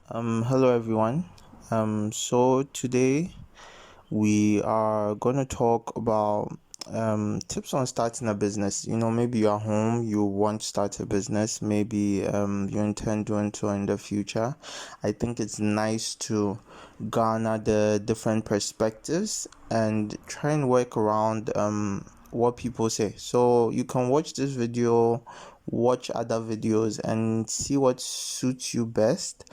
Hello everyone. So today we are going to talk about tips on starting a business. Maybe you're home, you want to start a business, maybe you intend doing so in the future. I think it's nice to garner the different perspectives and try and work around what people say. So you can watch this video, watch other videos, and see what suits you best.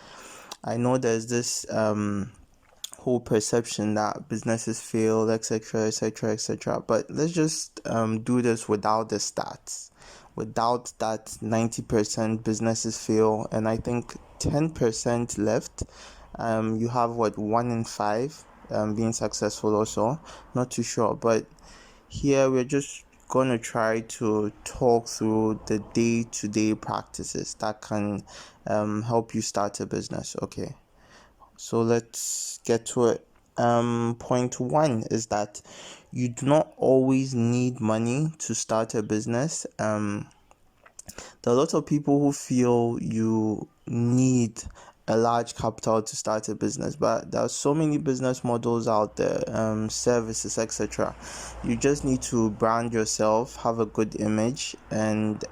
I know there's this whole perception that businesses fail, etc., etc., etc. But let's just do this without the stats. Without that 90% businesses fail, and I think 10% left. You have what, one in five being successful, also. Not too sure, but here we're just going to try to talk through the day-to-day practices that can help you start a business. Okay, so let's get to it. Point one is that you do not always need money to start a business. There are a lot of people who feel you need a large capital to start a business, but there are so many business models out there, services, etc. You just need to brand yourself, have a good image, and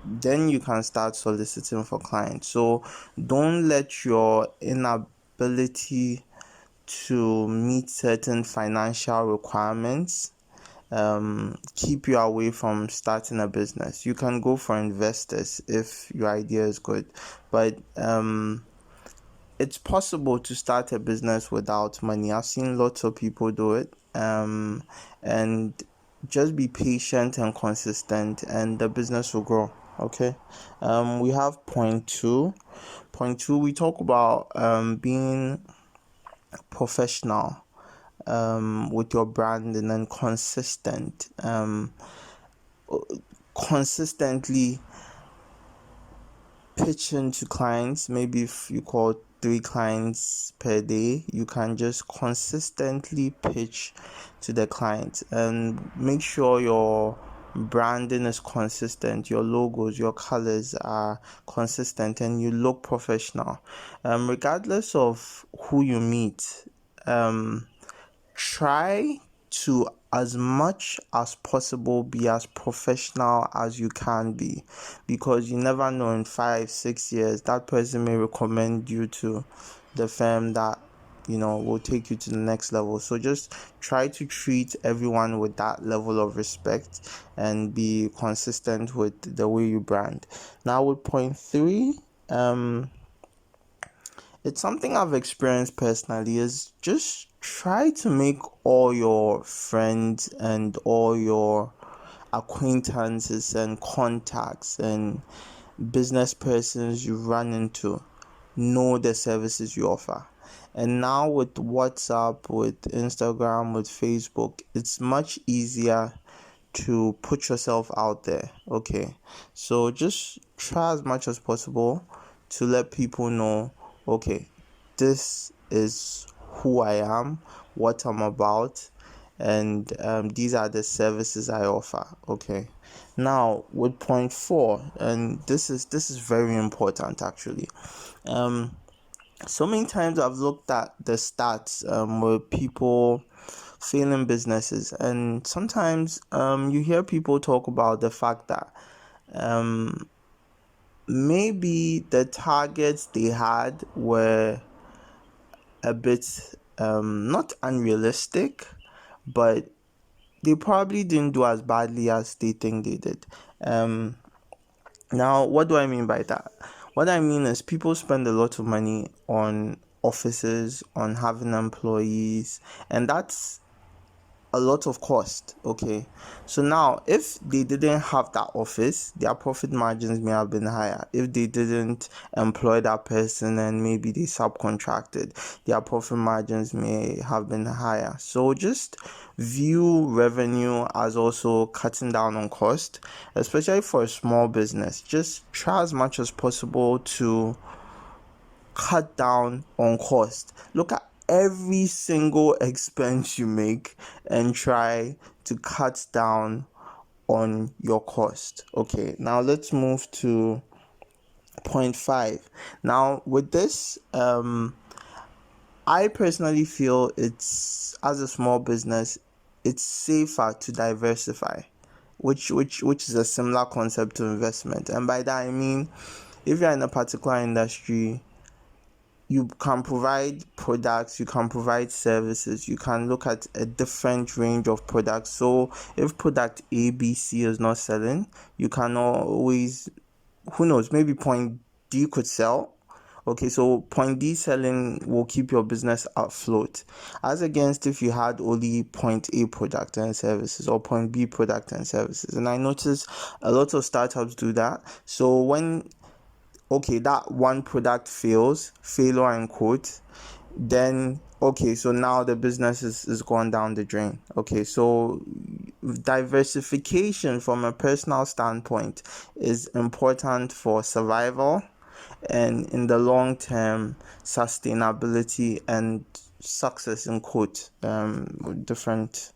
then you can start soliciting for clients. So don't let your inability to meet certain financial requirements keep you away from starting a business. You can go for investors if your idea is good, but it's possible to start a business without money. I've seen lots of people do it, and just be patient and consistent, and the business will grow. Okay. We have point two. Point two, we talk about being professional with your brand, and then consistently pitching to clients. Maybe if you call 3 clients per day, you can just consistently pitch to the client and make sure your branding is consistent, your logos, your colors are consistent, and you look professional. Regardless of who you meet, try to, as much as possible, be as professional as you can be, because you never know, in 5-6 years that person may recommend you to the firm that will take you to the next level. So just try to treat everyone with that level of respect and be consistent with the way you brand. Now with point three, it's something I've experienced personally, is just try to make all your friends and all your acquaintances and contacts and business persons you run into know the services you offer. And now with WhatsApp, with Instagram, with Facebook, it's much easier to put yourself out there. Okay, so just try as much as possible to let people know, okay, this is who I am, what I'm about, and these are the services I offer. Okay, now with point four, and this is very important actually. So many times I've looked at the stats where people failing businesses, and sometimes you hear people talk about the fact that maybe the targets they had were a bit not unrealistic, but they probably didn't do as badly as they think they did. Now, what do I mean by that? What I mean is, people spend a lot of money on offices, on having employees, and that's a lot of cost. Okay, so now if they didn't have that office, their profit margins may have been higher. If they didn't employ that person and maybe they subcontracted, their profit margins may have been higher. So just view revenue as also cutting down on cost, especially for a small business. Just try as much as possible to cut down on cost. Look at every single expense you make and try to cut down on your cost. Okay, now let's move to Point 5. Now with this, I personally feel it's, as a small business, it's safer to diversify, which is a similar concept to investment. And by that I mean, if you're in a particular industry, you can provide products, you can provide services, you can look at a different range of products. So if product ABC is not selling, you can always, who knows, maybe point D could sell. Okay, so point D selling will keep your business afloat, as against if you had only point A product and services or point B product and services. And I notice a lot of startups do that. So when, okay, that one product failure in quote, then okay, so now the business is going down the drain. Okay, so diversification from a personal standpoint is important for survival and in the long term sustainability and success in quote. Different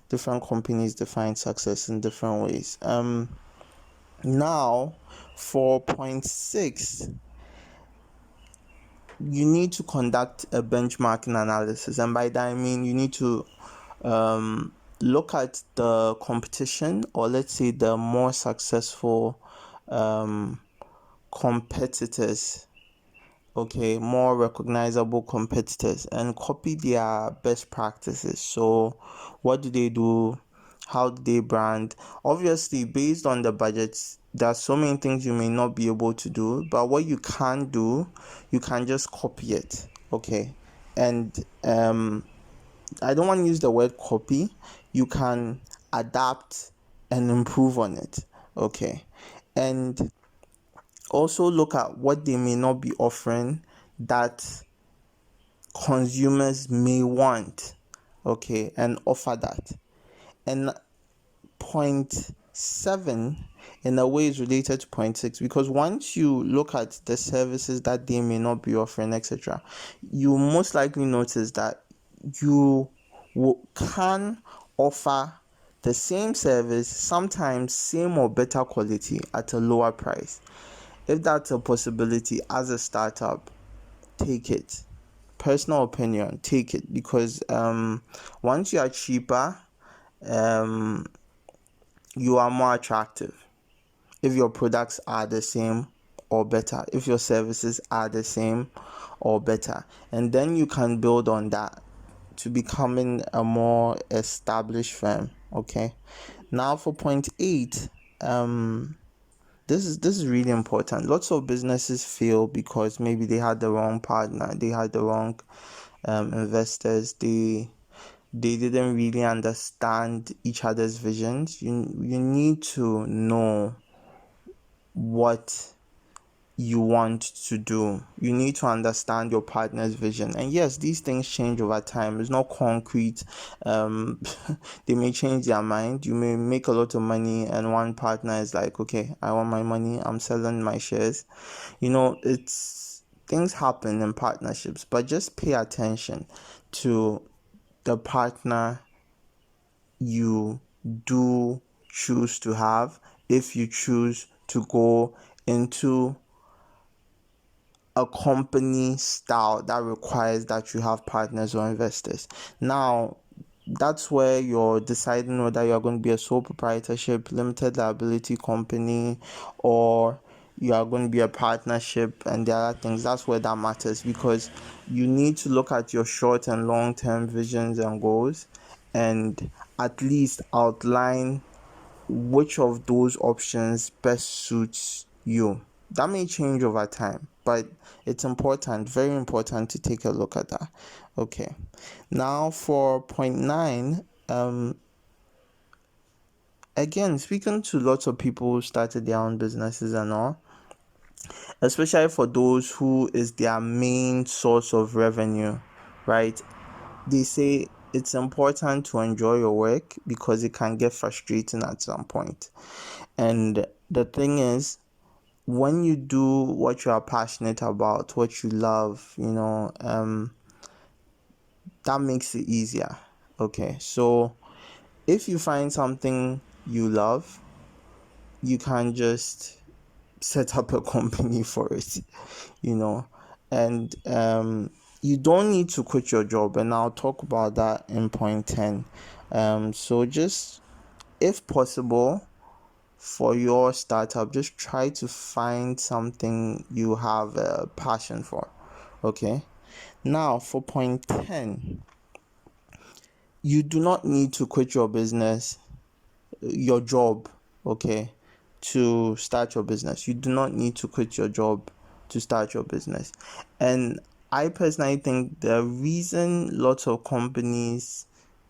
companies define success in different ways. Now for point 6, you need to conduct a benchmarking analysis, and by that I mean you need to look at the competition, or let's say the more successful competitors, okay, more recognizable competitors, and copy their best practices. So what do? How do they brand? Obviously, based on the budgets, there are so many things you may not be able to do, but what you can do, you can just copy it. Okay, and I don't want to use the word copy. You can adapt and improve on it. Okay, and also look at what they may not be offering that consumers may want. Okay, and offer that. And point 7 in a way is related to point 6, because once you look at the services that they may not be offering, etc., you most likely notice that you can offer the same service, sometimes same or better quality at a lower price. If that's a possibility as a startup, take it. Personal opinion, take it, because once you are cheaper, you are more attractive. If your products are the same or better, if your services are the same or better, and then you can build on that to becoming a more established firm. Okay, now for point 8, this is really important. Lots of businesses fail because maybe they had the wrong partner, they had the wrong investors, they didn't really understand each other's visions. You need to know what you want to do. You need to understand your partner's vision. And yes, these things change over time. It's not concrete. They may change their mind. You may make a lot of money and one partner is like, okay, I want my money, I'm selling my shares. It's things happen in partnerships, but just pay attention to the partner you do choose to have, if you choose to go into a company style that requires that you have partners or investors. Now, that's where you're deciding whether you're going to be a sole proprietorship, limited liability company, or you are going to be a partnership and the other things. That's where that matters, because you need to look at your short and long term visions and goals and at least outline which of those options best suits you. That may change over time, but it's important, very important, to take a look at that. Okay, now for point 9, again, speaking to lots of people who started their own businesses and all, especially for those who is their main source of revenue, right? They say it's important to enjoy your work because it can get frustrating at some point. And the thing is, when you do what you are passionate about, what you love, that makes it easier. Okay, so if you find something you love, you can just set up a company for it, you know. And you don't need to quit your job, and I'll talk about that in point 10. So just, if possible, for your startup, just try to find something you have a passion for. Okay, now for point 10, you do not need to quit your business, your job, okay, to start your business. You do not need to quit your job to start your business. And I personally think the reason lots of companies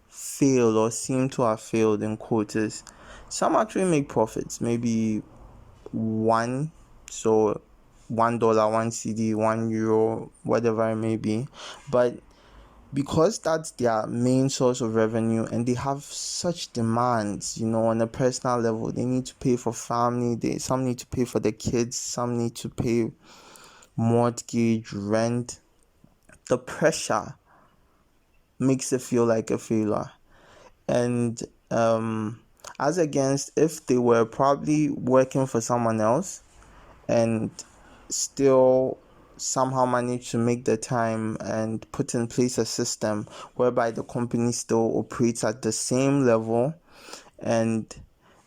fail or seem to have failed, in quotes, is some actually make profits, maybe one, so $1, one CD, €1, whatever it may be, but because that's their main source of revenue and they have such demands, on a personal level, they need to pay for family, some need to pay for the kids, some need to pay mortgage, rent. The pressure makes it feel like a failure. And as against if they were probably working for someone else and still somehow manage to make the time and put in place a system whereby the company still operates at the same level and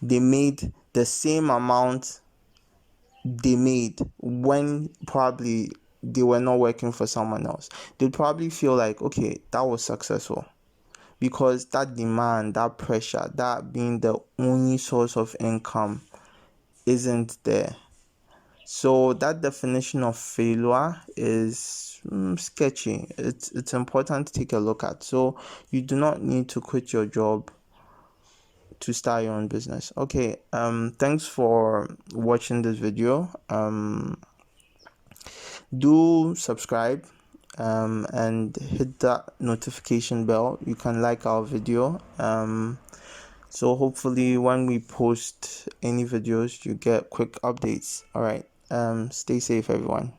they made the same amount they made when probably they were not working for someone else, they'd probably feel like, okay, that was successful, because that demand, that pressure, that being the only source of income isn't there. So that definition of failure is sketchy. It's important to take a look at. So you do not need to quit your job to start your own business. Okay, thanks for watching this video. Do subscribe and hit that notification bell. You can like our video. So hopefully when we post any videos, you get quick updates. All right. Stay safe, everyone.